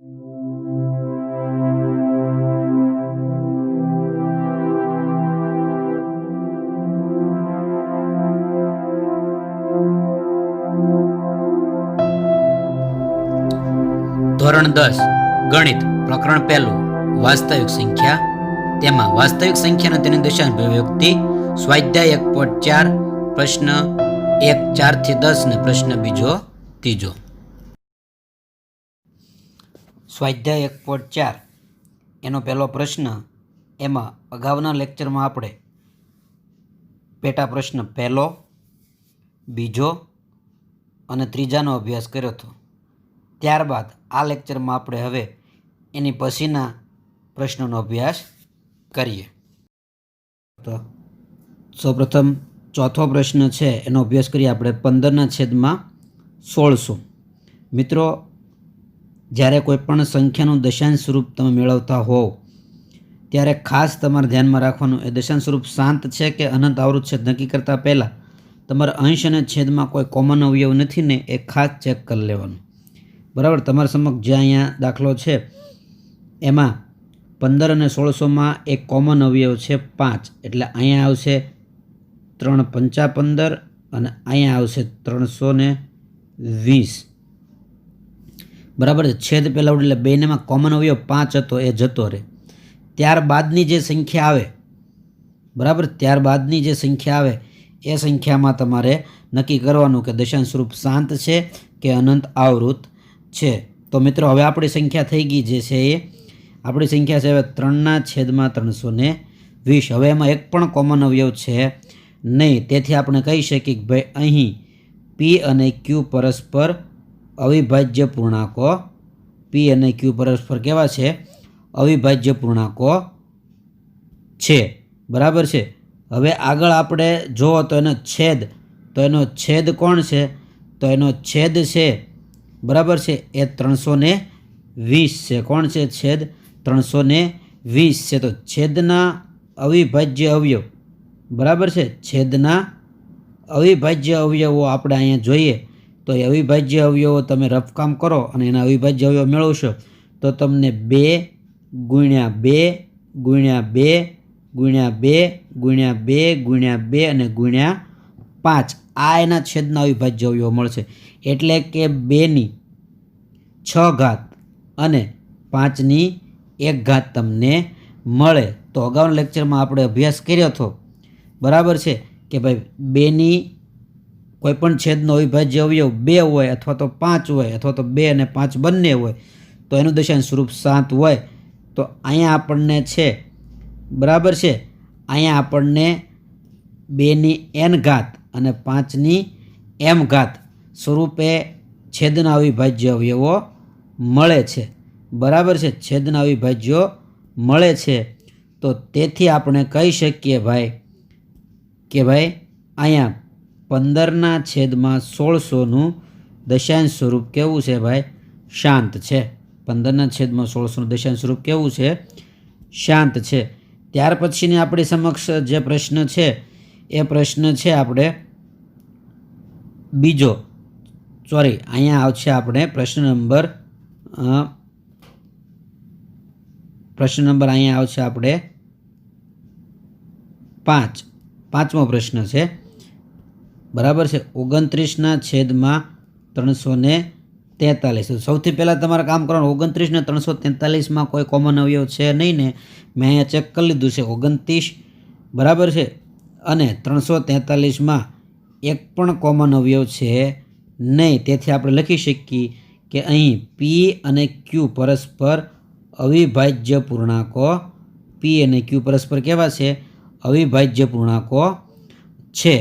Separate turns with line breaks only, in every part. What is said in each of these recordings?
ધોરણ 10 ગણિત પ્રકરણ 1 વાસ્તવિક સંખ્યા. તેમાં વાસ્તવિક સંખ્યાનો તેની દશાંશ અભિવ્યક્તિ, સ્વાધ્યાય 1.4, પ્રશ્ન 1 4 થી 10 ને પ્રશ્ન બીજો ત્રીજો. સ્વાધ્યાય 1.4 એનો પહેલો પ્રશ્ન. એમાં અગાઉના લેક્ચરમાં આપણે પેટા પ્રશ્ન પહેલો, બીજો અને ત્રીજાનો અભ્યાસ કર્યો હતો. ત્યારબાદ આ લેક્ચરમાં આપણે હવે એની પછીના પ્રશ્નોનો અભ્યાસ કરીએ. તો સૌપ્રથમ ચોથો પ્રશ્ન છે એનો અભ્યાસ કરીએ આપણે. 15/1600. મિત્રો, જ્યારે કોઈ પણ સંખ્યાનું દશાંશ સ્વરૂપ તમે મેળવતા હોવ ત્યારે ખાસ તમારે ધ્યાનમાં રાખવાનું, એ દશાંશ સ્વરૂપ શાંત છે કે અનંત આવૃત છે નક્કી કરતાં પહેલાં તમારે અંશ અને છેદમાં કોઈ કોમન અવયવ નથી ને એ ખાસ ચેક કરી લેવાનું. બરાબર. તમારા સમક્ષ જે અહીંયા દાખલો છે એમાં 15 અને 1600માં એક કોમન અવયવ છે 5, એટલે અહીંયા આવશે 3 × 5 = 15 અને અહીંયા આવશે 320. બરાબર છે. છેદ પહેલાં ઉડે એટલે બેનેમાં કોમન અવયવ 5 હતો એ જતો રહે. ત્યારબાદની જે સંખ્યા આવે, બરાબર, ત્યારબાદની જે સંખ્યા આવે એ સંખ્યામાં તમારે નક્કી કરવાનું કે દશાંશ સ્વરૂપ શાંત છે કે અનંત આવૃત છે. તો મિત્રો, હવે આપણી સંખ્યા થઈ ગઈ જે છે એ આપણી સંખ્યા છે હવે 3/320. હવે એમાં એક પણ કોમન અવયવ છે નહીં, તેથી આપણે કહી શકીએ કે ભાઈ અહીં પી અને ક્યુ પરસ્પર અવિભાજ્ય પૂર્ણાંકો, પી અને ક્યુ પરસ્પર કેવા છે? અવિભાજ્ય પૂર્ણાંકો છે. બરાબર છે. હવે આગળ આપણે જુઓ તો એનો છેદ, તો એનો છેદ કોણ છે? તો એનો છેદ છે, બરાબર છે, એ 320 છે. કોણ છે? છેદ 320 છે. તો છેદના અવિભાજ્ય અવયવ, બરાબર છે, છેદના અવિભાજ્ય અવયવો આપણે અહીંયા જોઈએ તો એ અવિભાજ્ય અવયવો તમે રફકામ કરો અને એના અવિભાજ્ય અવયવ મેળવશો તો તમને 2 × 2 × 2 × 2 × 2 × 2 અને ×5 આ એના છેદના અવિભાજ્ય અવયવો મળશે. એટલે કે 2/6 અને 5/1 તમને મળે. તો અગાઉના લેક્ચરમાં આપણે અભ્યાસ કર્યો હતો, બરાબર છે, કે ભાઈ 2ની કોઈ પણ છેદનો અવિભાજ્ય અવયવ 2 હોય અથવા તો 5 હોય અથવા તો 2 અને 5 બંને હોય તો એનું દશાંશ સ્વરૂપ શાંત હોય. તો અહીંયા આપણને છે, બરાબર છે, અહીંયા આપણને 2n અને 5m સ્વરૂપે છેદના અવિભાજ્ય અવયવો મળે છે. બરાબર છે. છેદના અવિભાજ્યો મળે છે. તો તેથી આપણે કહી શકીએ ભાઈ કે ભાઈ અહીંયા 15/1600નું દશાંશ સ્વરૂપ કેવું છે? ભાઈ શાંત છે. 15/1600નું દશાંશ સ્વરૂપ કેવું છે? શાંત છે. ત્યાર પછીની આપણી સમક્ષ જે પ્રશ્ન છે એ પ્રશ્ન છે આપણે બીજો, અહીંયા આવશે આપણે પ્રશ્ન નંબર અહીંયા આવશે આપણે 5મો પ્રશ્ન છે. બરાબર છે. 29/343. સૌથી પહેલાં તમારે કામ કરવાનું, 29 ને 343માં કોઈ કોમન અવયવ છે નહીં ને? મેં અહીંયા ચેક કરી લીધું છે. 29, બરાબર છે, અને 343માં એક પણ કોમન અવયવ છે નહીં. તેથી આપણે લખી શકીએ કે અહીં પી અને ક્યુ પરસ્પર અવિભાજ્ય પૂર્ણાંકો, પી અને ક્યુ પરસ્પર કેવા છે? અવિભાજ્ય પૂર્ણાંકો છે.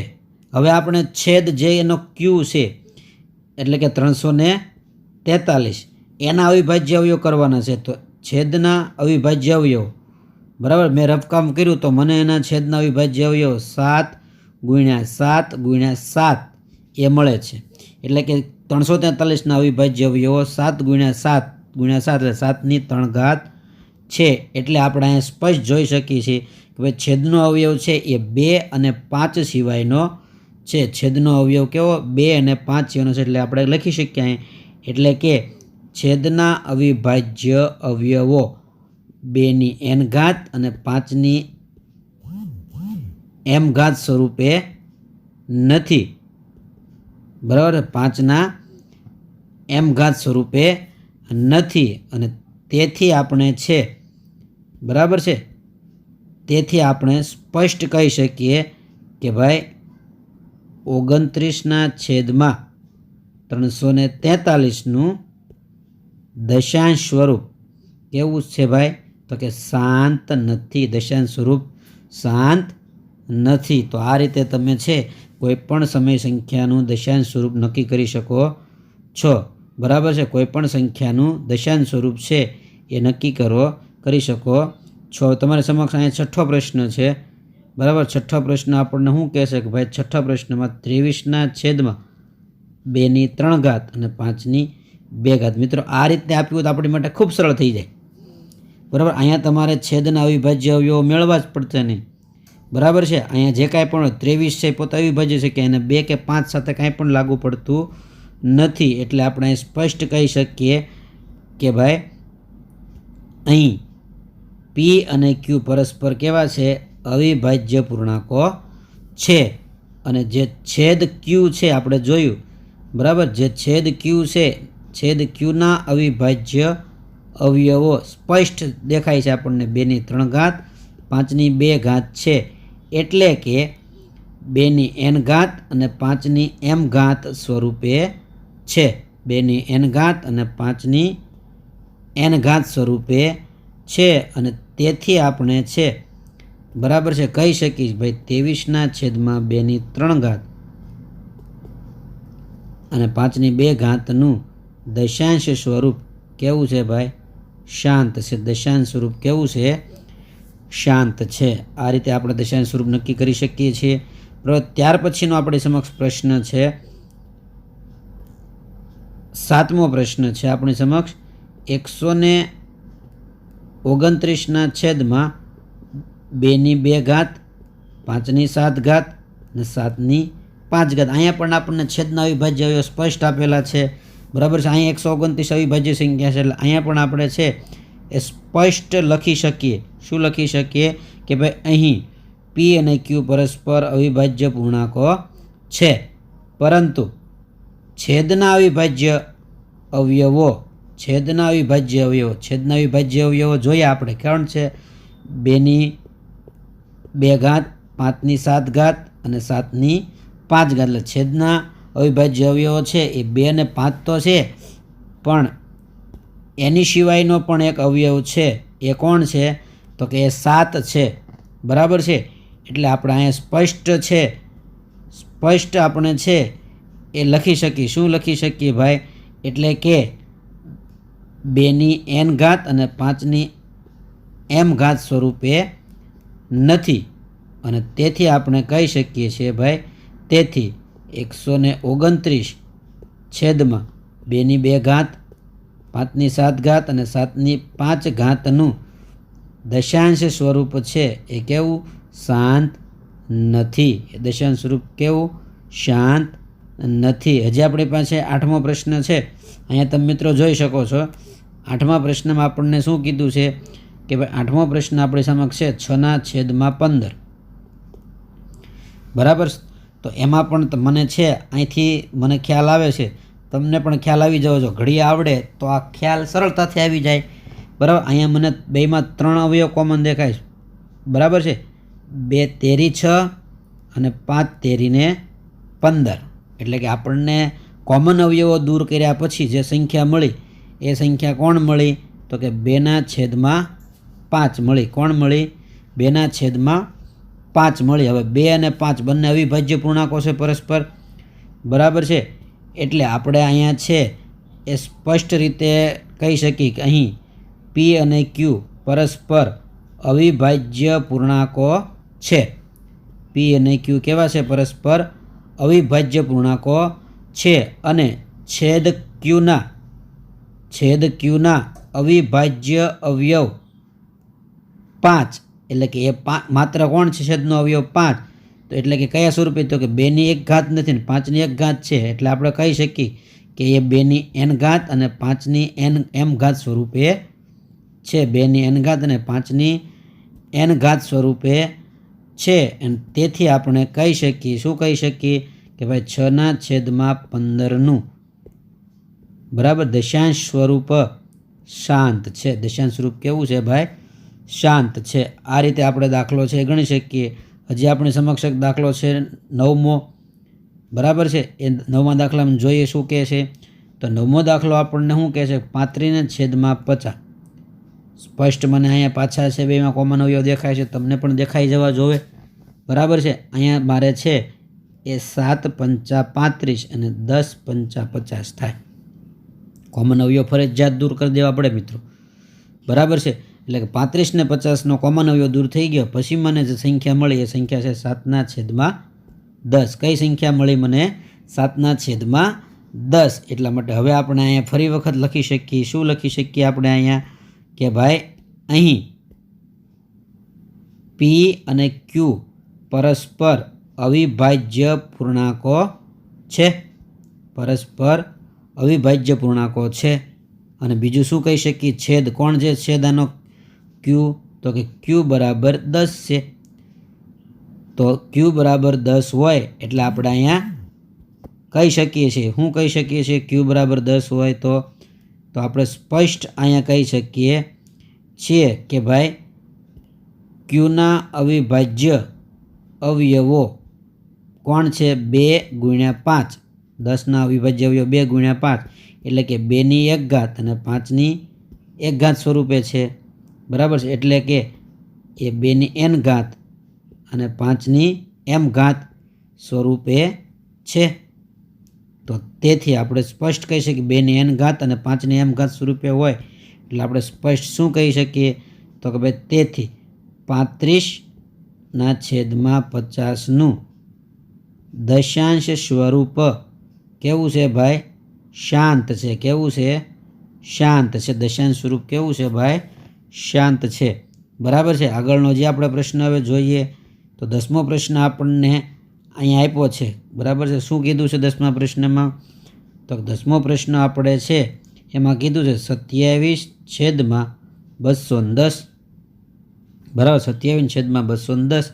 હવે આપણે છેદ જે એનો ક્યુ છે એટલે કે 343 એના અવિભાજ્ય અવયવ કરવાના છે. તો છેદના અવિભાજ્ય અવયવ, બરાબર, મેં રફકામ કર્યું તો મને એના છેદના અવિભાજ્ય અવયવ 7 × 7 × 7 એ મળે છે. એટલે કે 343ના અવિભાજ્ય અવયવો 7 × 7 × 7 એટલે 7/3 છે. એટલે આપણે અહીંયા સ્પષ્ટ જોઈ શકીએ છીએ કે ભાઈ છેદનો અવયવ છે એ 2 અને 5 સિવાયનો છે. છેદનો અવયવ કેવો? 2 અને 5 સિવાયનો છે. એટલે આપણે લખી શકીએ અહીં, એટલે કે છેદના અવિભાજ્ય અવયવો 2ની n ઘાત અને 5ની m ઘાત સ્વરૂપે નથી, બરાબર, 5ના m ઘાત સ્વરૂપે નથી. અને તેથી આપણે છે, બરાબર છે, તેથી આપણે સ્પષ્ટ કહી શકીએ કે ભાઈ 29/343નું દશાંશ સ્વરૂપ કેવું છે ભાઈ? તો કે શાંત નથી. દશાંશ સ્વરૂપ શાંત નથી. તો આ રીતે તમે છે કોઈ પણ સમય સંખ્યાનું દશાંશ સ્વરૂપ નક્કી કરી શકો છો, બરાબર છે. કોઈ પણ સંખ્યાનું દશાંશ સ્વરૂપ છે એ નક્કી કરી શકો છો. તમારી સમક્ષ અહીંયા છઠ્ઠો પ્રશ્ન છે, બરાબર. છઠ્ઠો પ્રશ્ન આપણને શું કહેશે કે ભાઈ છઠ્ઠા પ્રશ્નમાં 23/2ની 3 ઘાત અને 5ની 2 ઘાત. મિત્રો આ રીતે આપ્યું તો આપણી માટે ખૂબ સરળ થઈ જાય, બરાબર. અહીંયા તમારે છેદના અવિભાજ્ય અવયવો મેળવવા જ પડશે નહીં, બરાબર છે. અહીંયા જે કાંઈ પણ 23 છે પોતે અવિભાજ્ય છે કે એને 2 કે 5 સાથે કાંઈ પણ લાગુ પડતું નથી. એટલે આપણે સ્પષ્ટ કહી શકીએ કે ભાઈ અહીં p અને q પરસ્પર કેવા છે? અવિભાજ્ય પૂર્ણાંકો છે. અને જે છેદ q છે આપણે જોયું, બરાબર, જે છેદ q છે, છેદ qના અવિભાજ્ય અવયવો સ્પષ્ટ દેખાય છે આપણને. 2ની 3 ઘાત 5ની 2 ઘાત છે, એટલે કે 2ની n ઘાત અને 5ની m ઘાત સ્વરૂપે છે. 2ની n ઘાત અને 5ની n ઘાત સ્વરૂપે છે. અને તેથી આપણે છે, બરાબર છે, કહી શકીશ ભાઈ 23/2ની 3 ઘાત અને 5ની 2 ઘાતનું દશાંશ સ્વરૂપ કેવું છે ભાઈ? શાંત છે. દશાંશ સ્વરૂપ કેવું છે? શાંત છે. આ રીતે આપણે દશાંશ સ્વરૂપ નક્કી કરી શકીએ છીએ. બરાબર. ત્યાર પછીનો આપણી સમક્ષ પ્રશ્ન છે 7મો પ્રશ્ન છે આપણી સમક્ષ. 129/2ની 2 ઘાત 5ની 7 ઘાત અને 7ની 5 ઘાત. અહીંયા પણ આપણને છેદના અવિભાજ્ય અવયવ સ્પષ્ટ આપેલા છે, બરાબર છે. અહીંયા 129 અવિભાજ્ય સંખ્યા છે, એટલે અહીંયા પણ આપણે છે એ સ્પષ્ટ લખી શકીએ. શું લખી શકીએ? કે ભાઈ અહીં p અને q પરસ્પર અવિભાજ્ય પૂર્ણાંકો છે, પરંતુ છેદના અવિભાજ્ય અવયવો છેદના અવિભાજ્ય અવયવો જોઈએ આપણે. કારણ છે 2ની 2 ઘાત 5ની 7 ઘાત અને 7ની 5 ઘાત. એટલે છેદના અવિભાજ્ય અવયવો છે એ 2 અને 5 તો છે, પણ એની સિવાયનો પણ એક અવયવ છે. એ કોણ છે? તો કે એ 7 છે, બરાબર છે. એટલે આપણે અહીંયા સ્પષ્ટ આપણે છે એ લખી શકીએ. શું લખી શકીએ ભાઈ? એટલે કે 2ની n ઘાત અને 5ની m ઘાત સ્વરૂપે નથી. અને તેથી આપણે કહી શકીએ છીએ ભાઈ, તેથી 129/2ની 2 ઘાત 5ની 7 ઘાત અને 7ની 5 ઘાતનું દશાંશ સ્વરૂપ છે એ કેવું? શાંત નથી. એ દશાંશ સ્વરૂપ કેવું? શાંત નથી. હજી આપણી પાસે 8મો પ્રશ્ન છે. અહીંયા તમે મિત્રો જોઈ શકો છો 8મા પ્રશ્નમાં આપણને શું કીધું છે કે ભાઈ 8મો પ્રશ્ન આપણી સમક્ષ છે 6/15, બરાબર. તો એમાં પણ મને છે અહીંથી મને ખ્યાલ આવે છે, તમને પણ ખ્યાલ આવી જાવ છો. ઘડી આવડે તો આ ખ્યાલ સરળતાથી આવી જાય, બરાબર. અહીંયા મને બેમાં 3 અવયવ કોમન દેખાય છે, બરાબર છે. 2 તેરી 6 અને 5 તેરીને 15. એટલે કે આપણને કોમન અવયવો દૂર કર્યા પછી જે સંખ્યા મળી એ સંખ્યા કોણ મળી? તો કે 2/5 મળી. કોણ મળી? 2/5 મળી. હવે 2 અને 5 બંને અવિભાજ્ય પૂર્ણાંકો છે પરસ્પર, બરાબર છે. એટલે આપણે અહીંયા છે એ સ્પષ્ટ રીતે કહી શકીએ કે અહીં p અને q પરસ્પર અવિભાજ્ય પૂર્ણાંકો છે. p અને q કેવા છે? પરસ્પર અવિભાજ્ય પૂર્ણાંકો છે. અને છેદ qના અવિભાજ્ય અવયવ 5, એટલે કે એ માત્ર કોણ છે? છેદનો અવયવ 5. તો એટલે કે કયા સ્વરૂપે? તો કે 2ની 1 ઘાત નથી ને 5ની 1 ઘાત છે. એટલે આપણે કહી શકીએ કે એ 2ની n ઘાત અને 5ની m ઘાત સ્વરૂપે છે, 2ની n ઘાત અને 5ની n ઘાત સ્વરૂપે છે. અને તેથી આપણે કહી શકીએ, શું કહી શકીએ કે ભાઈ 6/15નું બરાબર દશાંશ સ્વરૂપ શાંત છે. દશાંશ સ્વરૂપ કેવું છે ભાઈ? શાંત છે. આ રીતે આપણે દાખલો છે એ ગણી શકીએ. હજી આપણી સમક્ષ એક દાખલો છે 9મો, બરાબર છે. એ 9મા દાખલામાં જોઈએ શું કહે છે. તો 9મો દાખલો આપણને શું કહે છે? 35/50. સ્પષ્ટ મને અહીંયા પાછા છે બેમાં કોમન અવયવ દેખાય છે, તમને પણ દેખાઈ જવા જોવે, બરાબર છે. અહીંયા મારે છે એ 7 પંચા 35 અને 10 પંચા 50 થાય. કોમન અવયવ ફરજિયાત દૂર કરી દેવા પડે મિત્રો, બરાબર છે. એટલે કે 35 ને 50નો કોમન અવયવ દૂર થઈ ગયો. પછી મને જે સંખ્યા મળી એ સંખ્યા છે 7/10. કઈ સંખ્યા મળી મને? 7/10. એટલા માટે હવે આપણે અહીંયા ફરી વખત લખી શકીએ. શું લખી શકીએ આપણે અહીંયા કે ભાઈ અહીં P અને Q પરસ્પર અવિભાજ્ય પૂર્ણાંકો છે, પરસ્પર અવિભાજ્ય પૂર્ણાંકો છે. અને બીજું શું કહી શકીએ? છેદ. કોણ છે છેદ આનો? Q. તો કે Q બરાબર 10 છે. તો Q બરાબર 10 હોય એટલે આપણે અહીંયા કહી શકીએ છીએ, શું કહી શકીએ છીએ? Q બરાબર 10 હોય તો આપણે સ્પષ્ટ અહીંયા કહી શકીએ છીએ કે ભાઈ Qના અવિભાજ્ય અવયવો કોણ છે? 2/5. 10ના અવિભાજ્ય અવયવ 2/5 એટલે કે 2ની 1 ઘાત અને 5ની 1 ઘાત સ્વરૂપે છે, બરાબર છે. એટલે કે એ 2ની n ઘાત અને 5ની m ઘાત સ્વરૂપે છે. તો તેથી આપણે સ્પષ્ટ કહી શકીએ 2ની n ઘાત અને 5ની m ઘાત સ્વરૂપે હોય એટલે આપણે સ્પષ્ટ શું કહી શકીએ? તો કે ભાઈ તેથી 35/50નું દશાંશ સ્વરૂપ કેવું છે ભાઈ? શાંત છે. કેવું છે? શાંત છે. દશાંશ સ્વરૂપ કેવું છે ભાઈ? શાંત છે, બરાબર છે. આગળનો જે આપણે પ્રશ્ન હવે જોઈએ તો 10મો પ્રશ્ન આપણને અહીંયા આપ્યો છે, બરાબર છે. શું કીધું છે 10મા પ્રશ્નમાં? તો 10મો પ્રશ્ન આપણે છે એમાં કીધું છે 27/210, બરાબર. 27/210.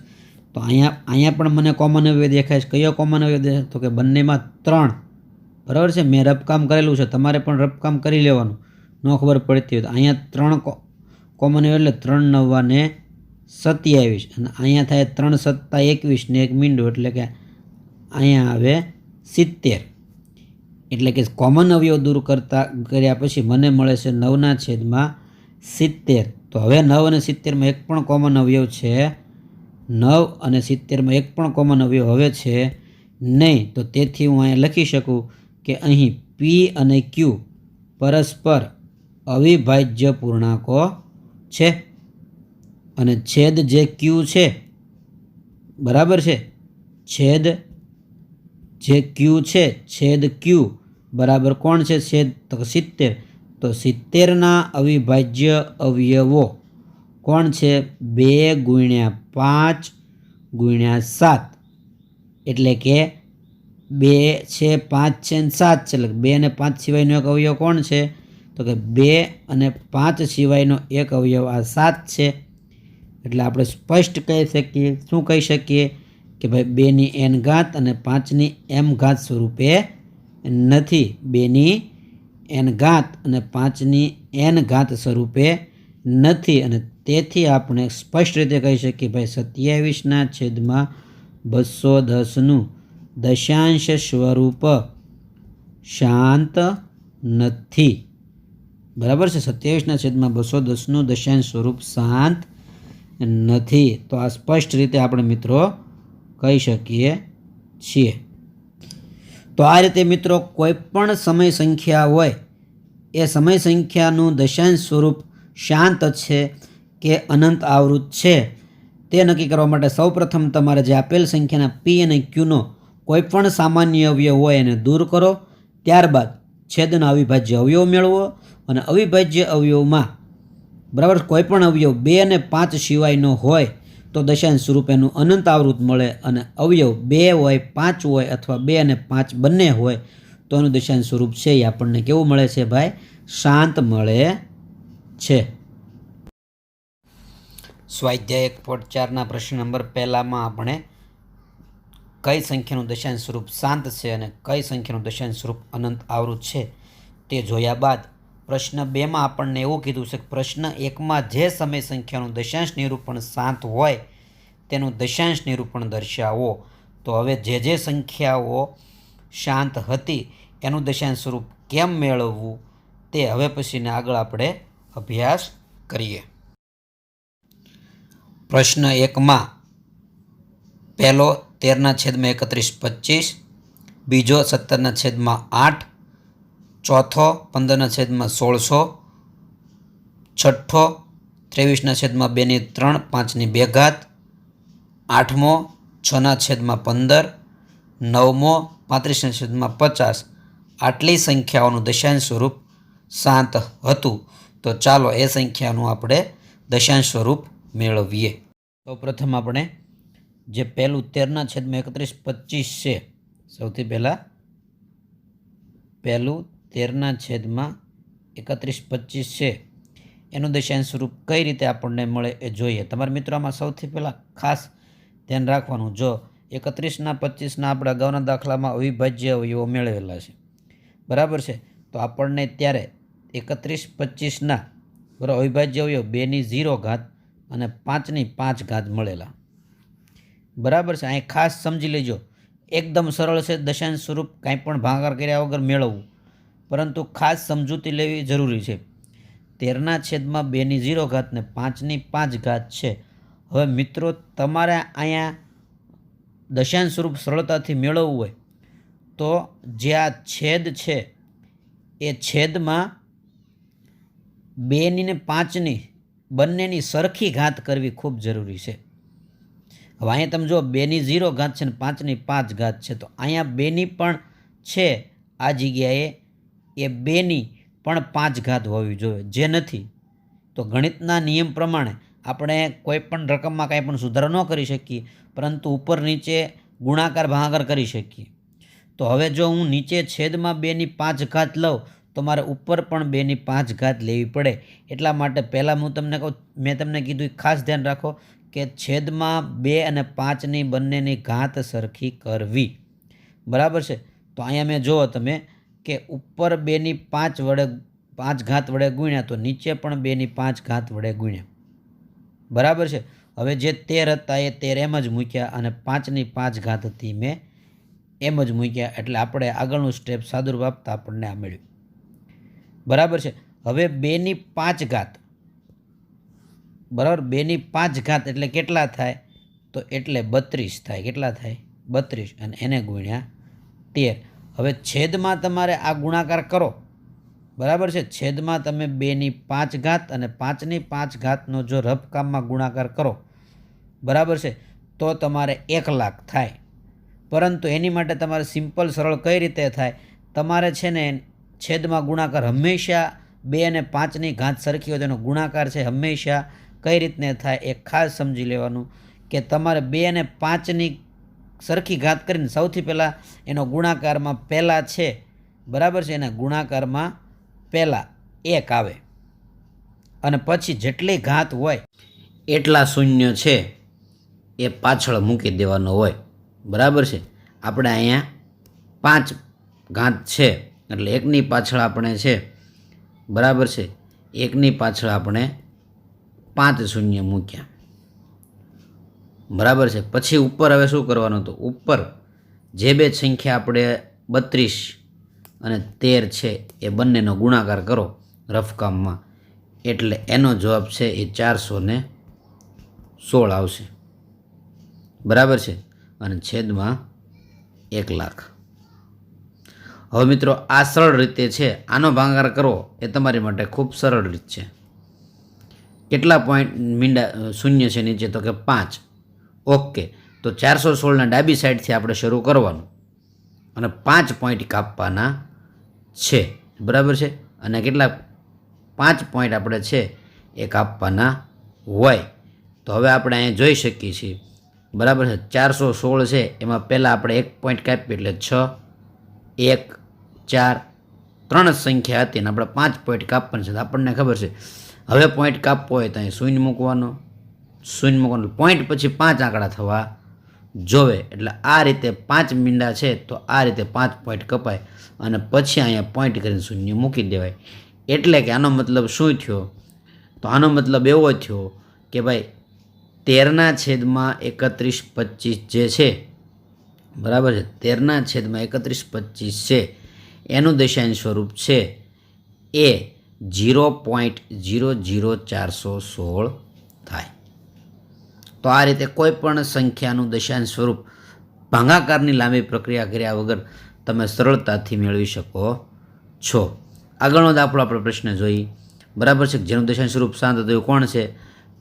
તો અહીંયા પણ મને કોમન અવયવ દેખાય છે. કયો કોમન અવયવ દેખાય? તો કે બંનેમાં 3, બરાબર છે. મેં રફકામ કરેલું છે, તમારે પણ રફકામ કરી લેવાનું ન ખબર પડતી હોય તો. અહીંયા 3 કોમન અવયવ એટલે 3 × 9 = 27 અને અહીંયા થાય 3 × 7 = 21 ને 1 મીંડું એટલે કે અહીંયા આવે 70. એટલે કે કોમન અવયવ દૂર કર્યા પછી મને મળે છે 9/70. તો હવે 9 અને 70માં એક પણ કોમન અવયવ છે? 9 અને 70માં એક પણ કોમન અવયવ હવે છે નહીં. તો તેથી હું અહીંયા લખી શકું કે અહીં P અને Q પરસ્પર અવિભાજ્ય પૂર્ણાંકો છે. અને છેદ જે Q છે, બરાબર છે, છેદ જે Q છે, છેદ Q બરાબર કોણ છે? છેદ તો 70. તો 70ના અવિભાજ્ય અવયવો કોણ છે? 2/5/7 એટલે કે 2 છે, 5 છે અને 7 છે. એટલે 2 અને 5 સિવાયનો એક અવયવ કોણ છે? તો કે 2 અને 5 સિવાયનો એક અવયવ આ 7 છે. એટલે આપણે સ્પષ્ટ કહી શકીએ, શું કહી શકીએ કે ભાઈ 2ની n ઘાત અને 5ની m ઘાત સ્વરૂપે નથી. 2ની n ઘાત અને 5ની n ઘાત સ્વરૂપે નથી. અને તેથી આપણે સ્પષ્ટ રીતે કહી શકીએ ભાઈ 27/210નું દશાંશ સ્વરૂપ શાંત નથી, બરાબર છે. 27/210નું દશાંશ સ્વરૂપ શાંત નથી. તો આ સ્પષ્ટ રીતે આપણે મિત્રો કહી શકીએ છીએ. તો આ રીતે મિત્રો કોઈ પણ સમય સંખ્યા હોય એ સમય સંખ્યાનું દશાંશ સ્વરૂપ શાંત છે કે અનંત આવૃત છે તે નક્કી કરવા માટે સૌપ્રથમ તમારે જે આપેલ સંખ્યાના P અને Qનો કોઈ પણ સામાન્ય અવયવ હોય એને દૂર કરો. ત્યારબાદ છેદનો અવિભાજ્ય અવયવ મેળવો અને અવિભાજ્ય અવયવમાં, બરાબર, કોઈ પણ અવયવ 2 અને 5 સિવાયનો હોય તો દશાંશ સ્વરૂપ એનું અનંત આવૃત મળે. અને અવયવ 2 હોય, 5 હોય અથવા 2 અને 5 બંને હોય તો એનું દશાંશ સ્વરૂપ છે એ આપણને કેવું મળે છે ભાઈ? શાંત મળે છે. સ્વાધ્યાય 1.4ના પ્રશ્ન નંબર પહેલામાં આપણે કઈ સંખ્યાનું દશાંશ સ્વરૂપ શાંત છે અને કઈ સંખ્યાનું દશાંશ સ્વરૂપ અનંત આવૃત છે તે જોયા બાદ પ્રશ્ન 2માં આપણને એવું કીધું છે કે પ્રશ્ન 1માં જે સમય સંખ્યાનું દશાંશ નિરૂપણ શાંત હોય તેનું દશાંશ નિરૂપણ દર્શાવો. તો હવે જે સંખ્યાઓ શાંત હતી એનું દશાંશ સ્વરૂપ કેમ મેળવવું તે હવે પછીને આગળ આપણે અભ્યાસ કરીએ. પ્રશ્ન 1માં પહેલો 13/31/25, બીજો 17/8, ચોથો 15/1600, છઠ્ઠો 23/2/3 5/2, આઠમો 6/15, નવમો 35/50. આટલી સંખ્યાઓનું દશાંશ સ્વરૂપ શાંત હતું. તો ચાલો એ સંખ્યાનું આપણે દશાંશ સ્વરૂપ મેળવીએ. તો પ્રથમ આપણે જે પહેલું 13/31/25 છે, સૌથી પહેલાં પહેલું 13/31/25 છે એનું દશાંશ સ્વરૂપ કઈ રીતે આપણને મળે એ જોઈએ. તમારા મિત્રો આમાં સૌથી પહેલાં ખાસ ધ્યાન રાખવાનું, જો 31/25ના આપણા અગાઉના દાખલામાં અવિભાજ્ય અવયવો મેળવેલા છે, બરાબર છે, તો આપણને ત્યારે 31/25ના બરાબર અવિભાજ્ય અવયવ 2/0 અને 5/5 મળેલા, બરાબર છે. અહીં ખાસ સમજી લેજો, એકદમ સરળ છે દશાંશ સ્વરૂપ કાંઈ પણ ભાગાકાર કર્યા વગર મેળવવું, પરંતુ ખાસ સમજૂતી લેવી જરૂરી છે. 13/2/0 ને 5/5 છે. હવે મિત્રો તમારે અહીંયા દશાંશ સ્વરૂપ સરળતાથી મેળવવું હોય તો જે આ છેદ છે એ છેદમાં 2 ને 5 બંનેની સરખી ઘાત કરવી ખૂબ જરૂરી છે. હવે અહીંયા તમે જો 2/0 છે ને 5/5 છે, તો અહીંયા 2ની પણ છે આ જગ્યાએ એ 2ની પણ 5 હોવી જોઈએ, જે નથી. તો ગણિતના નિયમ પ્રમાણે આપણે કોઈ પણ રકમમાં કાંઈ પણ સુધારો ન કરી શકીએ, પરંતુ ઉપર નીચે ગુણાકાર ભાગાકાર કરી શકીએ. તો હવે જો હું નીચે છેદમાં 2/5 લઉં તો મારે ઉપર પણ 2/5 લેવી પડે. એટલા માટે પહેલાં હું તમને કહું, મેં તમને કીધું ખાસ ધ્યાન રાખો કે છેદમાં 2 અને 5ની બંનેની ઘાત સરખી કરવી, બરાબર છે. તો અહીંયા મેં જુઓ તમે કે ઉપર 2/5 વડે ગુણ્યા, તો નીચે પણ 2/5 વડે ગુણ્યા, બરાબર છે. હવે જે 13 હતા એ 13 એમ જ મૂક્યા અને 5/5 હતી મેં એમ જ મૂક્યા, એટલે આપણે આગળનું સ્ટેપ સાદુરૂપ આપતા આપણને આ મળ્યું, બરાબર છે. હવે 2/5 બરાબર, 2/5 એટલે કેટલા થાય? તો એટલે 32 થાય. કેટલા થાય? 32, અને એને ગુણ્યા 13. હવે છેદમાં તમારે આ ગુણાકાર કરો, બરાબર છે. છેદમાં તમે 2/5 અને 5/5નો જો રફકામમાં ગુણાકાર કરો, બરાબર છે, તો તમારે 1,00,000 થાય. પરંતુ એની માટે તમારે સિમ્પલ સરળ કઈ રીતે થાય? તમારે છે ને છેદમાં ગુણાકાર હંમેશા 2 અને 5ની ઘાત સરખી હોય તેનો ગુણાકાર છે હંમેશા કઈ રીતને થાય એ ખાસ સમજી લેવાનું કે તમારે 2 અને 5ની સરખી ઘાત કરીને સૌથી પહેલાં એનો ગુણાકારમાં પહેલાં છે, બરાબર છે, એના ગુણાકારમાં પહેલાં 1 આવે અને પછી જેટલી ઘાત હોય એટલા શૂન્ય છે એ પાછળ મૂકી દેવાનો હોય, બરાબર છે. આપણે અહીંયા 5 છે એટલે 1ની પાછળ આપણે છે, બરાબર છે, 1ની પાછળ આપણે 5 શૂન્ય મૂક્યા, બરાબર છે. પછી ઉપર હવે શું કરવાનું? તો ઉપર જે બે સંખ્યા આપણે 32 અને 13 છે એ બંનેનો ગુણાકાર કરો રફકામમાં, એટલે એનો જવાબ છે એ 416 આવશે, બરાબર છે, અને છેદમાં 1,00,000. હવે મિત્રો આ સરળ રીતે છે, આનો ભાગાકાર કરવો એ તમારી માટે ખૂબ સરળ રીત છે. કેટલા પોઈન્ટ શૂન્ય છે નીચે? તો કે 5. ઓકે, તો 416ના ડાબી સાઈડથી આપણે શરૂ કરવાનું અને 5 પોઈન્ટ કાપવાના છે, બરાબર છે, અને કેટલા 5 પોઈન્ટ આપણે છે એ કાપવાના હોય. તો હવે આપણે અહીંયા જોઈ શકીએ છીએ, બરાબર છે, 416 છે એમાં પહેલાં આપણે 1 પોઈન્ટ કાપીએ એટલે 6, 1, 4 3 જ સંખ્યા હતી ને આપણે 5 પોઈન્ટ કાપવાનું છે. આપણને ખબર છે હવે પોઈન્ટ કાપવો હોય તો અહીં શૂન્ય મૂકવાનો, પોઈન્ટ પછી 5 આંકડા થવા જોવે. એટલે આ રીતે 5 મીંડા છે તો આ રીતે 5 પોઈન્ટ કપાય અને પછી અહીંયા પોઈન્ટ કરીને શૂન્ય મૂકી દેવાય. એટલે કે આનો મતલબ શું થયો? તો આનો મતલબ એવો થયો કે ભાઈ 13/3125 જે છે, બરાબર છે, 13/3125 છે એનું દશાંશ સ્વરૂપ છે એ 0.00416 થાય. તો આ રીતે કોઈ પણ સંખ્યાનું દશાંશ સ્વરૂપ ભાગાકારની લાંબી પ્રક્રિયા કર્યા વગર તમે સરળતાથી મેળવી શકો છો. આગળનો દાખલો આપણે પ્રશ્ન જોઈ, બરાબર છે. જેનું દશાંશ સ્વરૂપ શાંત હતું એવું કોણ છે?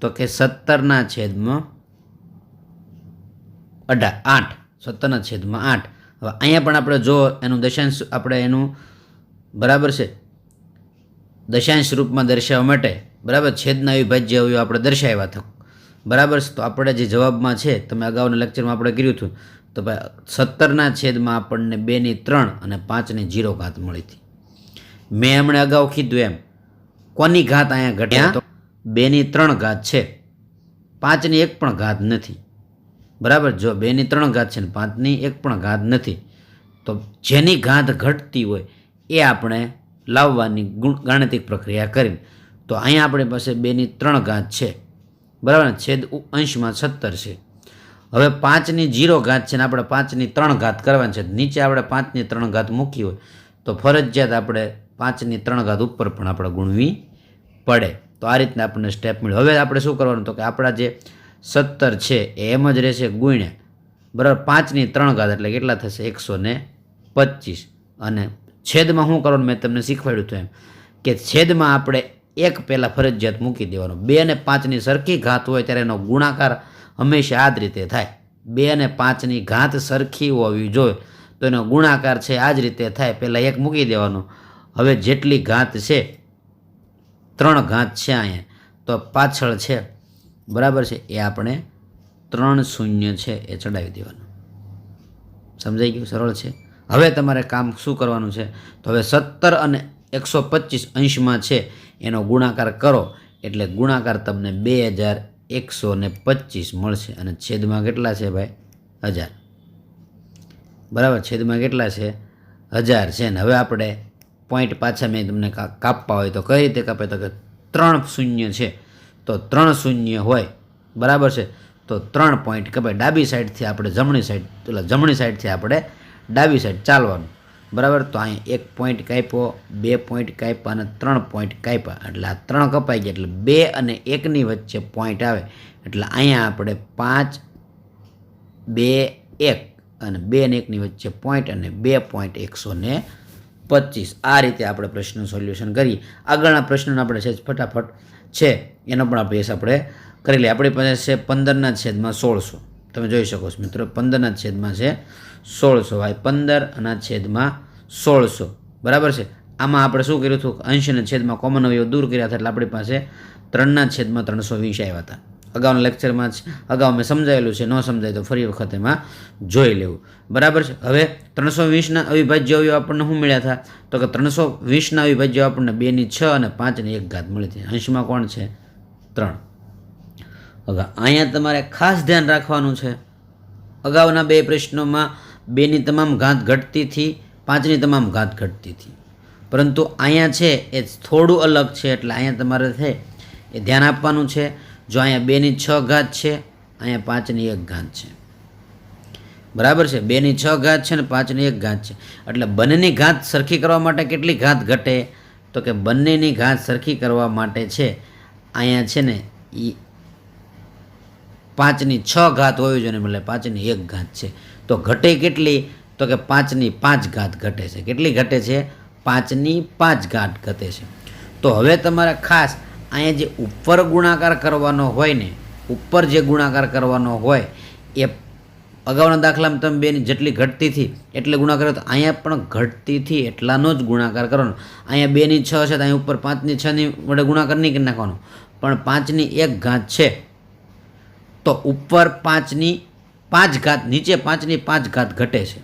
તો કે 17/8. 17/8. હવે અહીંયા પણ આપણે જો એનું દશાંશ આપણે એનું બરાબર છે દશાંશ રૂપમાં દર્શાવવા માટે બરાબર છેદના અવિભાજ્ય અવયવ આપણે દર્શાવ્યા હતા, બરાબર છે. તો આપણે જે જવાબમાં છે તમે અગાઉના લેક્ચરમાં આપણે કર્યું હતું તો ભાઈ 17/8 આપણને 2/3 અને 5/0 ઘાત મળી હતી. મેં હમણાં અગાઉ કીધું એમ કોની ઘાત અહીંયા ઘટ્યા? તો 2/3 ઘાત છે, 5ની એક પણ ઘાત નથી, બરાબર. જો 2/3 ઘાત છે ને 5ની એક પણ ઘાત નથી, તો જેની ઘાત ઘટતી હોય એ આપણે લાવવાની ગાણિતિક પ્રક્રિયા કરીને. તો અહીંયા આપણી પાસે 2/3 ઘાત છે, બરાબર. છેદ અંશમાં 17 છે. હવે 5/0 ઘાત છે ને આપણે 5/3 ઘાત કરવાની છે. નીચે આપણે 5/3 ઘાત મૂકી હોય તો ફરજિયાત આપણે 5/3 ઘાત ઉપર પણ આપણે ગુણવી પડે. તો આ રીતના આપણને સ્ટેપ મળ્યું. હવે આપણે શું કરવાનું? તો કે આપણા જે 17 છે એ એમ જ રહેશે ગુણ્યા, બરાબર, 5/3 ઘાત એટલે કેટલા થશે? 125. અને છેદમાં શું કરવાનું મેં તમને શીખવાડ્યું હતું એમ કે છેદમાં આપણે એક પહેલાં ફરજિયાત મૂકી દેવાનો. 2 અને 5ની સરખી ઘાત હોય ત્યારે એનો ગુણાકાર હંમેશા આ જ રીતે થાય. 2 અને 5ની ઘાત સરખી હોવી જોઈએ તો એનો ગુણાકાર છે આ જ રીતે થાય. પહેલાં એક મૂકી દેવાનો. હવે જેટલી ઘાત છે 3 ઘાત છે અહીંયા તો પાછળ છે, બરાબર છે, એ આપણે 3 શૂન્ય છે એ ચડાવી દેવાનું. સમજાઈ ગયું? સરળ છે. હવે તમારે કામ શું કરવાનું છે? તો હવે 17 અને 125 અંશમાં છે એનો ગુણાકાર કરો એટલે ગુણાકાર તમને 2125 મળશે અને છેદમાં કેટલા છે ભાઈ? 1000, બરાબર. છેદમાં કેટલા છે? 1000 છે. ને હવે આપણે પોઈન્ટ પાછા મેં તમને કાપવા હોય તો કઈ રીતે કાપે? તો કે 3 શૂન્ય છે તો 3 શૂન્ય હોય, બરાબર છે, તો 3 પોઈન્ટ કપાય. ડાબી સાઈડથી આપણે જમણી સાઈડથી આપણે ડાબી સાઈડ ચાલવાનું, બરાબર. તો અહીંયા 1 પોઈન્ટ કાપ્યો, 2 પોઈન્ટ કાપ્યા અને 3 પોઈન્ટ કાપ્યા એટલે આ 3 કપાઈ ગયા એટલે 2 અને 1ની વચ્ચે પોઈન્ટ આવે એટલે અહીંયા આપણે 5, 2, 1 અને 2 અને 1ની વચ્ચે પોઈન્ટ અને 2.125. આ રીતે આપણે પ્રશ્નનું સોલ્યુશન કરીએ. આગળના પ્રશ્નનો આપણે છે ફટાફટ છે એનો પણ અભ્યાસ આપણે કરી લઈએ. આપણી પાસે છે 15/1600. તમે જોઈ શકો છો મિત્રો, 15/16 છે 1600 ભાઈ, 15/1600, બરાબર છે. આમાં આપણે શું કર્યું હતું? અંશ અને છેદમાં કોમન અવયવ દૂર કર્યા હતા એટલે આપણી પાસે 3/320 આવ્યા હતા. અગાઉના લેક્ચરમાં અગાઉ મેં સમજાયેલું છે, ન સમજાય તો ફરી વખત એમાં જોઈ લેવું, બરાબર છે. હવે 320ના અવિભાજ્ય અવયવ આપણને શું મળ્યા હતા? તો કે 320ના અવિભાજ્ય આપણને 2/6 અને 5/1 ઘાત મળી હતી. અંશમાં કોણ છે? 3. હવે અહીંયા તમારે ખાસ ધ્યાન રાખવાનું છે, અગાઉના બે પ્રશ્નોમાં 2ની તમામ ઘાત ઘટતી હતી, 5ની તમામ ઘાત ઘટતી હતી, પરંતુ અહીંયા છે એ થોડું અલગ છે એટલે અહીંયા તમારે છે એ ધ્યાન આપવાનું છે. જો અહીંયા 2ની 6 ઘાત છે, અહીંયા 5ની 1 ઘાત છે, બરાબર છે. 2ની 6 ઘાત છે ને 5ની 1 ઘાત છે એટલે બંનેની ઘાત સરખી કરવા માટે કેટલી ઘાત ઘટે? તો કે બંનેની ઘાત સરખી કરવા માટે છે અહીંયા છે ને એ 5ની 6 ઘાત હોવી જોઈએ, એટલે 5ની 1 ઘાત છે. તો ઘટે કેટલી? તો કે 5ની 5 ઘાત ઘટે છે. કેટલી ઘટે છે? 5ની 5 ઘાત ઘટે છે. તો હવે તમારે ખાસ અહીંયા જે ઉપર ગુણાકાર કરવાનો હોય ને, ઉપર જે ગુણાકાર કરવાનો હોય એ અગાઉના દાખલામાં તમે 2ની જેટલી ઘટતી હતી એટલે ગુણાકાર તો અહીંયા પણ ઘટતી હતી એટલાનો જ ગુણાકાર કરવાનો. અહીંયા 2ની 6 છે તો અહીંયા ઉપર 5ની 6ની વડે ગુણાકાર નહીં કરી નાખવાનો, પણ 5ની 1 ઘાત છે તો ઉપર 5ની 5 ઘાત, નીચે 5ની 5 ઘાત ઘટે છે.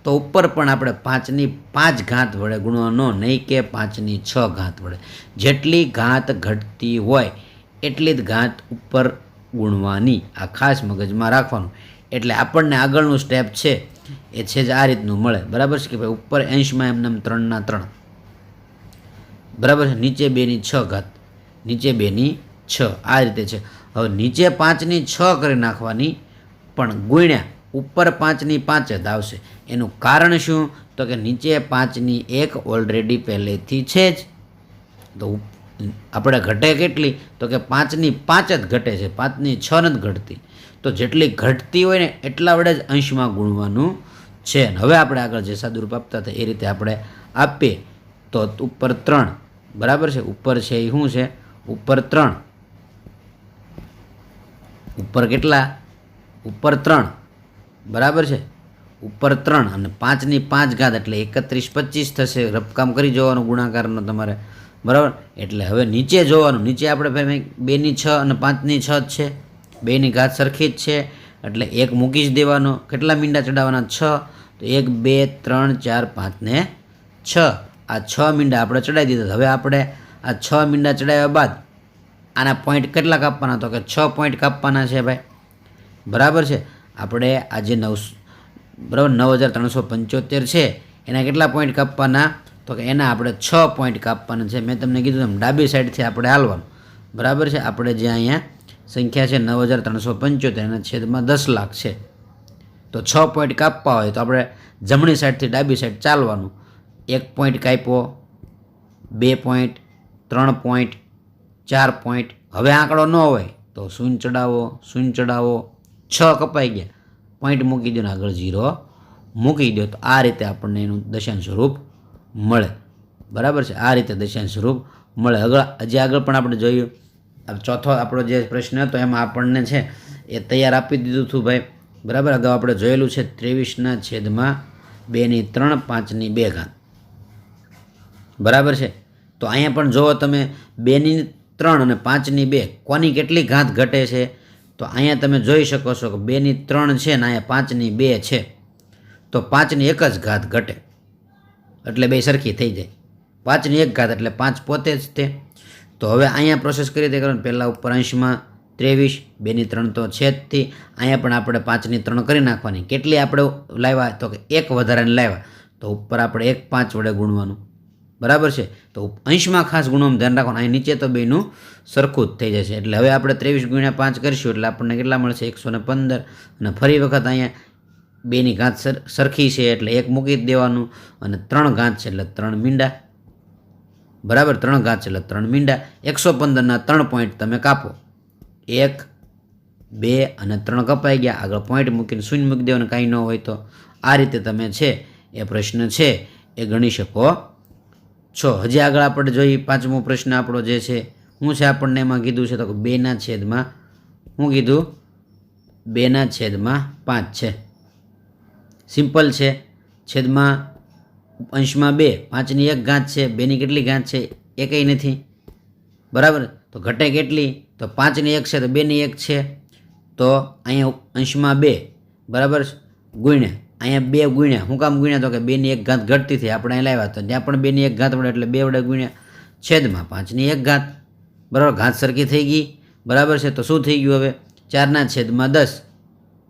તો ઉપર પણ આપણે 5ની 5 ઘાત વડે ગુણવાનો, નહીં કે 5ની 6 ઘાત વડે. જેટલી ઘાત ઘટતી હોય એટલી જ ઘાત ઉપર ગુણવાની. આ ખાસ મગજમાં રાખવાનું. એટલે આપણને આગળનું સ્ટેપ છે એ છે જ આ રીતનું મળે. બરાબર છે કે ભાઈ ઉપર અંશમાં એમને 3ના 3, બરાબર છે, નીચે 2ની 6 ઘાત, નીચે 2ની 6, આ રીતે છે. હવે નીચે 5ની 6 કરી નાખવાની, પણ ગુણ્યા ઉપર 5ની 5 જ આવશે. એનું કારણ શું? તો કે નીચે 5ની 1 ઓલરેડી પહેલેથી છે જ. તો આપણે ઘટે કેટલી? તો કે 5ની 5 જ ઘટે છે, 5ની 6 નથી ઘટતી. તો જેટલી ઘટતી હોય ને એટલા વડે જ અંશમાં ગુણવાનું છે. હવે આપણે આગળ જે સાદુરૂપ આપતા હતા એ રીતે આપણે આપીએ તો ઉપર 3, બરાબર છે, ઉપર છે એ શું છે? ઉપર 3, ઉપર કેટલા? ઉપર 3, બરાબર છે, ઉપર 3 અને 5ની 5 ઘાત એટલે 31 25 થશે. રફકામ કરી જોવાનું ગુણાકારનો તમારે, બરાબર. એટલે હવે નીચે જોવાનું. નીચે આપણે ભાઈ 2ની 6 અને 5ની 6 જ છે, 2ની ઘાત સરખી જ છે, એટલે 1 મૂકી જ દેવાનો. કેટલા મીંડા ચડાવવાના? 6. તો 1 2 3 4 5 ને 6, આ 6 મીંડા આપણે ચડાવી દીધા. હવે આપણે આ 6 મીંડા ચડાવ્યા બાદ આના પોઈન્ટ કેટલા કાપવાના? તો કે 6 પોઈન્ટ કાપવાના છે ભાઈ, બરાબર છે. આપણે આજે 9375 છે એના કેટલા પોઈન્ટ કાપવાના? તો કે એના આપણે 6 પોઈન્ટ કાપવાના છે. મેં તમને કીધું એમ ડાબી સાઈડથી આપણે હાલવાનું, બરાબર છે. આપણે જે અહીંયા સંખ્યા છે 9375 એના છેદમાં 10 લાખ છે. તો 6 પોઈન્ટ કાપવા હોય તો આપણે જમણી સાઈડથી ડાબી સાઈડ ચાલવાનું. 1 પોઈન્ટ કાપ્યો, 2 પોઈન્ટ, 3 પોઈન્ટ, 4 પોઈન્ટ. હવે આંકડો ન હોય તો શૂન્ય ચડાવો, શૂન્ય ચડાવો. 6 કપાઈ ગયા, પોઈન્ટ મૂકી દો ને આગળ 0 મૂકી દો. તો આ રીતે આપણને એનું દશાંશ સ્વરૂપ મળે, બરાબર છે. આ રીતે દશાંશ સ્વરૂપ મળે. હજી આગળ પણ આપણે જોયું. ચોથો આપણો જે પ્રશ્ન હતો એમાં આપણને છે એ તૈયાર આપી દીધું હતું ભાઈ, બરાબર. અગાઉ આપણે જોયેલું છે 23ના છેદમાં 2ની 3 5ની 2 ઘાત, બરાબર છે. તો અહીંયા પણ જુઓ તમે 2ની 3 અને 5ની 2 કોની કેટલી ઘાત ઘટે છે? તો અહીંયા તમે જોઈ શકો છો કે 2ની 3 છે ને અહીંયા 5ની 2 છે. તો 5ની 1 જ ઘાત ઘટે એટલે બે સરખી થઈ જાય. 5ની 1 ઘાત એટલે 5 પોતે જ તે. તો હવે અહીંયા પ્રોસેસ કરી દે કરો. પહેલાં ઉપર અંશમાં 23, 2ની 3 તો છે જ થી. અહીંયા પણ આપણે 5ની 3 કરી નાખવાની. કેટલી આપણે લાવ્યા? તો કે 1 વધારાને લાવ્યા. તો ઉપર આપણે 1 5 વડે ગુણવાનું, બરાબર છે. તો અંશમાં ખાસ ગુણવાનું ધ્યાન રાખવાનું. અહીં નીચે તો બેનું સરખું જ થઈ જશે. એટલે હવે આપણે 23 ગુણ્યા 5 કરીશું એટલે આપણને કેટલા મળશે? 115. અને ફરી વખત અહીંયા 2ની ઘાત સરખી છે એટલે 1 મૂકી જ દેવાનું. અને 3 ઘાત છે એટલે 3 મીંડા, બરાબર. 3 ઘાત છે એટલે 3 મીંડા. 115ના 3 પોઈન્ટ તમે કાપો. 1 2 અને 3 કપાઈ ગયા. આગળ પોઈન્ટ મૂકીને શૂન્ય મૂકી દેવાનું કાંઈ ન હોય તો. આ રીતે તમે છે એ પ્રશ્ન છે એ ગણી શકો છો. હજી આગળ આપણે જોઈએ 5મો પ્રશ્ન આપણો જે છે શું છે? આપણને એમાં કીધું છે તો કે 2ના છેદમાં શું કીધું? 2ના છેદમાં 5 છે. સિમ્પલ છે. છેદમાં અંશમાં 2, 5ની 1 ઘાત છે. 2ની કેટલી ઘાત છે? 1ય નથી, બરાબર. તો ઘટે કેટલી? તો 5ની 1 છે તો 2ની 1 છે. તો અહીંયા અંશમાં 2, બરાબર, ગુણ્યા અહીંયા 2 ગુણ્યા. શું કામ ગુણ્યા? તો કે 2ની 1 ઘાત ઘટતી થઈ. આપણે અહીં લાવ્યા તો ત્યાં પણ 2ની 1 ઘાત વડે એટલે 2 વડે ગુણ્યા. છેદમાં 5ની 1 ઘાત, બરાબર. ઘાત સરખી થઈ ગઈ, બરાબર છે. તો શું થઈ ગયું? હવે 4ના છેદમાં 10,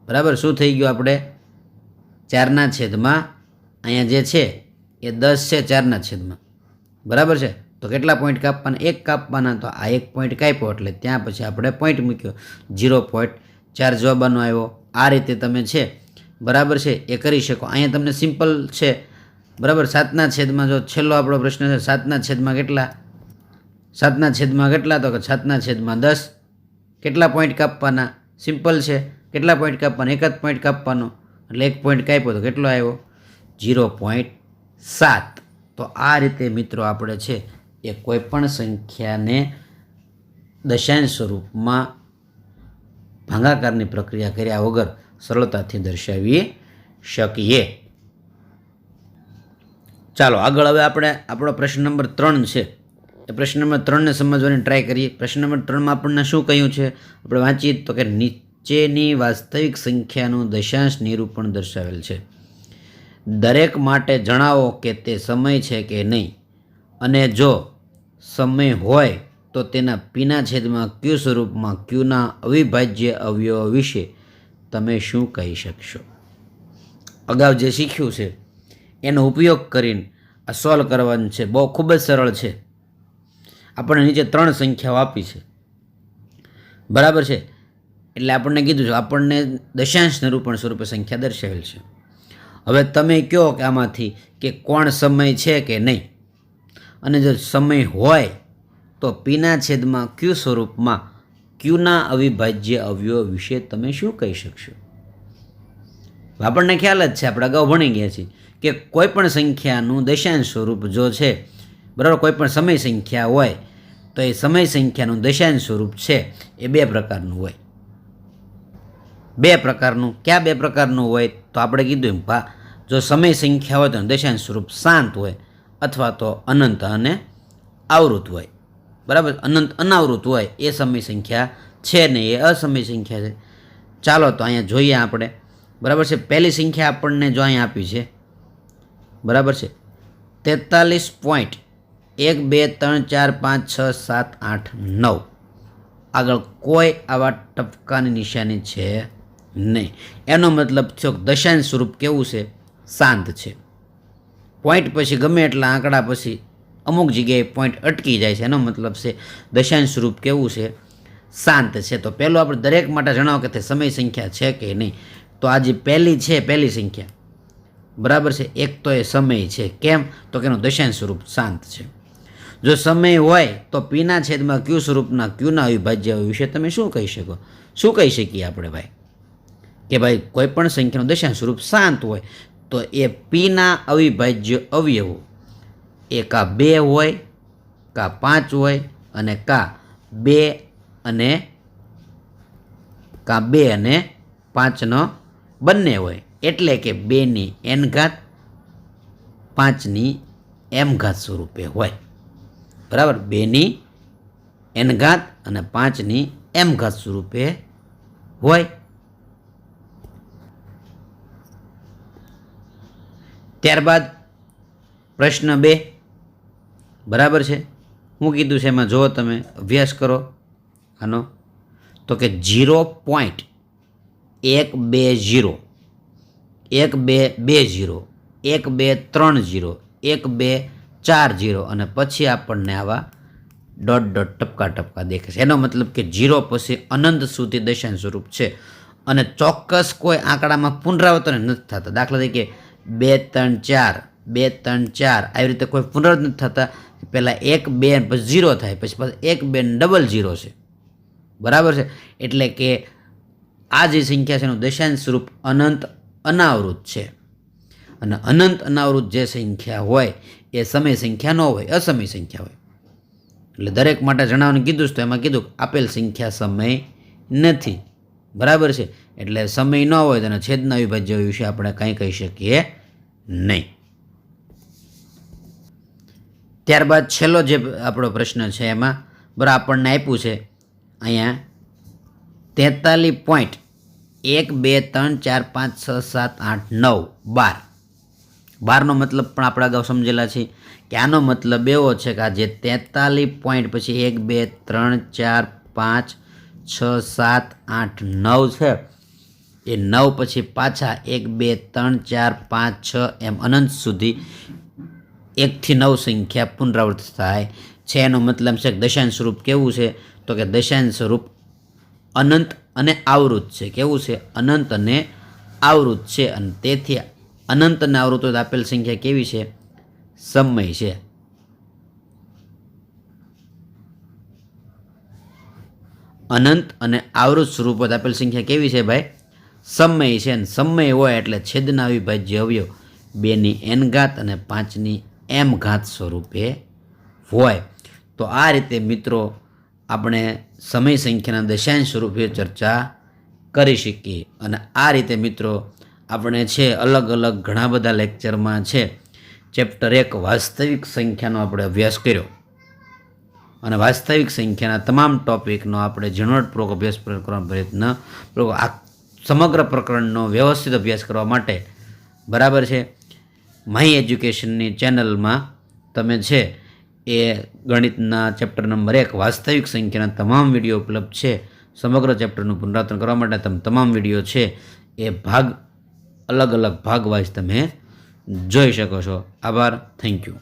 બરાબર. શું થઈ ગયું? આપણે 4ના છેદમાં અહીંયા જે છે એ 10 છે 4ના છેદમાં, બરાબર છે. તો કેટલા પોઈન્ટ કાપવાના? 1 કાપવાના. તો આ 1 પોઈન્ટ કાપ્યો એટલે ત્યાં પછી આપણે પોઈન્ટ મૂક્યો, 0.4 જવાબનો આવ્યો. આ રીતે તમે છે, બરાબર છે, એ કરી શકો. અહીંયા તમને સિમ્પલ છે, બરાબર. 7ના છેદમાં જો છેલ્લો આપણો પ્રશ્ન છે 7ના છેદમાં કેટલા? 7ના છેદમાં કેટલા? તો કે 7ના છેદમાં 10. કેટલા પોઈન્ટ કાપવાના? સિમ્પલ છે. કેટલા પોઈન્ટ કાપવાના? 1 જ પોઈન્ટ કાપવાનો એટલે 1 પોઈન્ટ કાપ્યો તો કેટલો આવ્યો? 0.7. તો આ રીતે મિત્રો આપણે છે એ કોઈ પણ સંખ્યાને દશાંશ સ્વરૂપમાં ભાગાકારની પ્રક્રિયા કર્યા વગર સરળતાથી દર્શાવી શકીએ. ચાલો આગળ હવે આપણે આપણો પ્રશ્ન નંબર 3 છે એ પ્રશ્ન નંબર 3ને સમજવાની ટ્રાય કરીએ. પ્રશ્ન નંબર 3માં આપણને શું કહ્યું છે? આપણે વાંચીએ તો કે નીચેની વાસ્તવિક સંખ્યાનું દશાંશ નિરૂપણ દર્શાવેલ છે. દરેક માટે જણાવો કે તે સમય છે કે નહીં, અને જો સમય હોય તો તેના પીના છેદમાં ક્યુ સ્વરૂપમાં ક્યુના અવિભાજ્ય અવયવો વિશે તમે શું કહી શકશો? અગાઉ જે શીખ્યું છે એનો ઉપયોગ કરીને આ સોલ્વ કરવાનું છે. બહુ ખૂબ જ સરળ છે. આપણને નીચે 3 સંખ્યાઓ આપી છે, બરાબર છે. એટલે આપણને કીધું છે આપણને દશાંશ નિરૂપણ સ્વરૂપે સંખ્યા દર્શાવેલ છે. હવે તમે કહો કે આમાંથી કે કોણ સમય છે કે નહીં, અને જો સમય હોય તો પીના છેદમાં ક્યુ સ્વરૂપમાં ક્યુના અવિભાજ્ય અવયવો વિશે તમે શું કહી શકશો? આપણને ખ્યાલ જ છે, આપણે અગાઉ ભણી ગયા છીએ કે કોઈ પણ સંખ્યાનું દશાંશ સ્વરૂપ જો છે, બરાબર, કોઈ પણ સમય સંખ્યા હોય તો એ સમય સંખ્યાનું દશાંશ સ્વરૂપ છે એ 2 પ્રકારનું હોય. 2 પ્રકારનું. ક્યાં 2 પ્રકારનું હોય? તો આપણે કીધું એમ જો સમય સંખ્યા હોય તો દશાંશ સ્વરૂપ શાંત હોય, અથવા તો અનંત અને આવૃત હોય. બરાબર, અનંત અનાવૃત હોય એ સમય સંખ્યા છે ને એ અસમય સંખ્યા છે. ચાલો તો અહીંયા જોઈએ આપણે, બરાબર છે. પહેલી સંખ્યા આપણને જો અહીંયા આપી છે, બરાબર છે, 43.1 2 3 4 5 6 7 8 9. આગળ કોઈ આવા ટપકાની નિશાની છે નહીં. એનો મતલબ થયો દશાંશ સ્વરૂપ કેવું છે? શાંત છે. પોઈન્ટ પછી ગમે એટલા આંકડા પછી અમુક જગ્યાએ પોઈન્ટ અટકી જાય છે. એનો મતલબ છે દશાંશ સ્વરૂપ કેવું છે? શાંત છે. તો પહેલું આપણે દરેક માટે જણાવો કે તે સમય સંખ્યા છે કે નહીં. તો આ જે પહેલી છે, પહેલી સંખ્યા, બરાબર છે, એક તો એ સમય છે. કેમ? તો કે એનું દશાંશ સ્વરૂપ શાંત છે. જો સમય હોય તો પીના છેદમાં ક્યુ સ્વરૂપના ક્યુના અવિભાજ્ય વિશે તમે શું કહી શકો? શું કહી શકીએ આપણે ભાઈ? કે ભાઈ કોઈ પણ સંખ્યાનું દશાંશ સ્વરૂપ શાંત હોય તો એ પીના અવિભાજ્ય અવયવો એ કા 2 હોય, કા 5 હોય, અને કા 2 અને 5નો બંને હોય. એટલે કે 2ની n ઘાત 5ની m ઘાત સ્વરૂપે હોય. બરાબર, 2ની n ઘાત અને 5ની m ઘાત સ્વરૂપે હોય. ત્યારબાદ પ્રશ્ન 2, બરાબર છે, હું કીધું છે એમાં જો તમે અભ્યાસ કરો આનો, તો કે 0.120 1220 1230 1240 અને પછી આપણને આવા ડોટ ડોટ ટપકા ટપકા દેખાય છે. એનો મતલબ કે 0 પછી અનંત સુધી દશાંશ સ્વરૂપ છે અને ચોક્કસ કોઈ આંકડામાં પુનરાવર્તન નથી થતા. દાખલા તરીકે 2 3 4 2 3 4 આવી રીતે કોઈ પુનરાવર્તન નથી થતા. પહેલાં 1 2 પછી 0 થાય, પછી 1 2 ડબલ 0 છે. બરાબર છે. એટલે કે આ જે સંખ્યા છે એનું દશાંશ સ્વરૂપ અનંત અનાવૃત છે. અને અનંત અનાવૃત જે સંખ્યા હોય એ સમય સંખ્યા ન હોય, અસમય સંખ્યા હોય. એટલે દરેક માટે જણાવવાનું કીધું છે તો એમાં કીધું આપેલ સંખ્યા સમય નથી. બરાબર છે. એટલે સમય ન હોય તો છેદના અવિભાજ્ય વિશે આપણે કંઈ કહી શકીએ નહીં. ત્યારબાદ છેલ્લો જે આપણો પ્રશ્ન છે એમાં બરાબર આપણને આપ્યું છે અહીંયા 43.1 2 3 4 5 6 7 8 9 12. 12નો મતલબ પણ આપણે અગાઉ સમજેલા છે કે આનો મતલબ એવો છે કે આ જે 43 પોઈન્ટ પછી 1 2 3 4 5 6 7 8 9 છે એ 9 પછી પાછા 1 2 3 4 5 6 એમ અનંત સુધી 1 થી 9 સંખ્યા પુનરાવર્તિત થાય છે. એનો મતલબ છે કે દશાંશ સ્વરૂપ કેવું છે? તો કે દશાંશ સ્વરૂપ અનંત અને આવૃત છે. કેવું છે? અનંત અને આવૃત છે. અને તેથી અનંત અને આવૃત આપેલ સંખ્યા કેવી છે? સમય છે. અનંત અને આવૃત સ્વરૂપો આપેલ સંખ્યા કેવી છે ભાઈ? સમય છે. અને સમય હોય એટલે છેદના અવિભાજ્ય અવયવ 2ની n ઘાત અને 5ની m ઘાત સ્વરૂપે હોય. તો આ રીતે મિત્રો આપણે સમય સંખ્યાના દશાંશ સ્વરૂપે ચર્ચા કરી શકીએ. અને આ રીતે મિત્રો આપણે છે અલગ અલગ ઘણા બધા લેક્ચરમાં છે ચેપ્ટર 1 વાસ્તવિક સંખ્યાનો આપણે અભ્યાસ કર્યો. અને વાસ્તવિક સંખ્યાના તમામ ટોપિકનો આપણે ઝીણવટપૂર્વક અભ્યાસ કરવાનો પ્રયત્ન આ સમગ્ર પ્રકરણનો વ્યવસ્થિત અભ્યાસ કરવા માટે, બરાબર છે, માય એજ્યુકેશનની ચેનલમાં તમે છે એ ગણિતના ચેપ્ટર નંબર 1 વાસ્તવિક સંખ્યાના તમામ વિડીયો ઉપલબ્ધ છે. સમગ્ર ચેપ્ટરનું પુનરાવર્તન કરવા માટે તમે તમામ વિડીયો છે એ અલગ અલગ ભાગ વાઇઝ તમે જોઈ શકો છો. આભાર. Thank you.